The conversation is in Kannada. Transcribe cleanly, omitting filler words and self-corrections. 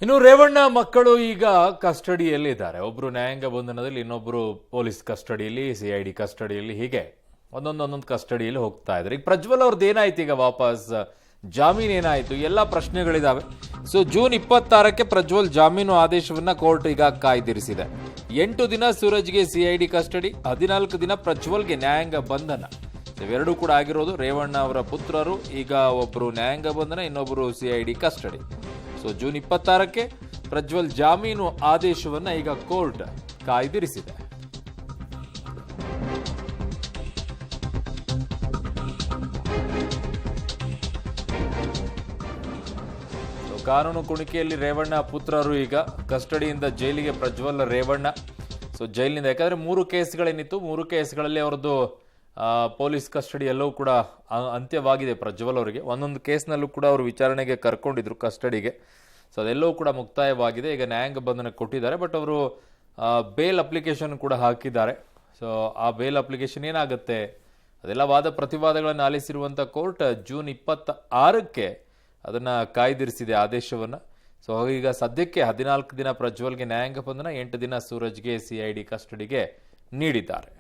ಇನ್ನು ರೇವಣ್ಣ ಮಕ್ಕಳು ಈಗ ಕಸ್ಟಡಿಯಲ್ಲಿ ಇದ್ದಾರೆ. ಒಬ್ರು ನ್ಯಾಯಾಂಗ ಬಂಧನದಲ್ಲಿ, ಇನ್ನೊಬ್ರು ಪೊಲೀಸ್ ಕಸ್ಟಡಿಯಲ್ಲಿ, ಸಿಐಡಿ ಕಸ್ಟಡಿಯಲ್ಲಿ, ಹೀಗೆ ಒಂದೊಂದೊಂದೊಂದು ಕಸ್ಟಡಿಯಲ್ಲಿ ಹೋಗ್ತಾ ಇದ್ದಾರೆ. ಈಗ ಪ್ರಜ್ವಲ್ ಅವ್ರದ್ದು ಏನಾಯ್ತು, ಈಗ ವಾಪಸ್ ಜಾಮೀನು ಏನಾಯ್ತು, ಎಲ್ಲ ಪ್ರಶ್ನೆಗಳಿದಾವೆ. ಸೊ ಜೂನ್ 26ಕ್ಕೆ ಪ್ರಜ್ವಲ್ ಜಾಮೀನು ಆದೇಶವನ್ನ ಕೋರ್ಟ್ ಈಗ ಕಾಯ್ದಿರಿಸಿದೆ. 8 ದಿನ ಸೂರಜ್ಗೆ ಸಿಐಡಿ ಕಸ್ಟಡಿ, 14 ದಿನ ಪ್ರಜ್ವಲ್ಗೆ ನ್ಯಾಯಾಂಗ ಬಂಧನ. ಇವೆರಡೂ ಕೂಡ ಆಗಿರೋದು ರೇವಣ್ಣ ಅವರ ಪುತ್ರರು. ಈಗ ಒಬ್ರು ನ್ಯಾಯಾಂಗ ಬಂಧನ, ಇನ್ನೊಬ್ರು ಸಿಐಡಿ ಕಸ್ಟಡಿ. ಸೊ ಜೂನ್ 26ಕ್ಕೆ ಪ್ರಜ್ವಲ್ ಜಾಮೀನು ಆದೇಶವನ್ನ ಈಗ ಕೋರ್ಟ್ ಕಾಯ್ದಿರಿಸಿದೆ. ಕಾನೂನು ಕುಣಿಕೆಯಲ್ಲಿ ರೇವಣ್ಣ ಪುತ್ರರು ಈಗ ಕಸ್ಟಡಿಯಿಂದ ಜೈಲಿಗೆ ಪ್ರಜ್ವಲ್ ರೇವಣ್ಣ. ಸೊ ಜೈಲಿನಿಂದ, ಯಾಕಂದ್ರೆ 3 ಕೇಸ್ಗಳೇನಿತ್ತು, 3 ಕೇಸ್ಗಳಲ್ಲಿ ಅವರದ್ದು ಪೊಲೀಸ್ ಕಸ್ಟಡಿ ಎಲ್ಲವೂ ಕೂಡ ಅಂತ್ಯವಾಗಿದೆ. ಪ್ರಜ್ವಲ್ ಅವರಿಗೆ ಒಂದೊಂದು ಕೇಸ್ನಲ್ಲೂ ಕೂಡ ಅವರು ವಿಚಾರಣೆಗೆ ಕರ್ಕೊಂಡಿದ್ರು ಕಸ್ಟಡಿಗೆ. ಸೊ ಅದೆಲ್ಲವೂ ಕೂಡ ಮುಕ್ತಾಯವಾಗಿದೆ. ಈಗ ನ್ಯಾಯಾಂಗ ಬಂಧನ ಕೊಟ್ಟಿದ್ದಾರೆ. ಬಟ್ ಅವರು ಬೇಲ್ ಅಪ್ಲಿಕೇಶನ್ ಕೂಡ ಹಾಕಿದ್ದಾರೆ. ಸೊ ಆ ಬೇಲ್ ಅಪ್ಲಿಕೇಶನ್ ಏನಾಗುತ್ತೆ, ಅದೆಲ್ಲ ವಾದ ಪ್ರತಿವಾದಗಳನ್ನು ಆಲಿಸಿರುವಂಥ ಕೋರ್ಟ್ ಜೂನ್ 26ಕ್ಕೆ ಅದನ್ನು ಕಾಯ್ದಿರಿಸಿದೆ ಆದೇಶವನ್ನು. ಸೊ ಈಗ ಸದ್ಯಕ್ಕೆ 14 ದಿನ ಪ್ರಜ್ವಲ್ಗೆ ನ್ಯಾಯಾಂಗ ಬಂಧನ, 8 ದಿನ ಸೂರಜ್ಗೆ ಸಿಐಡಿ ಕಸ್ಟಡಿಗೆ ನೀಡಿದ್ದಾರೆ.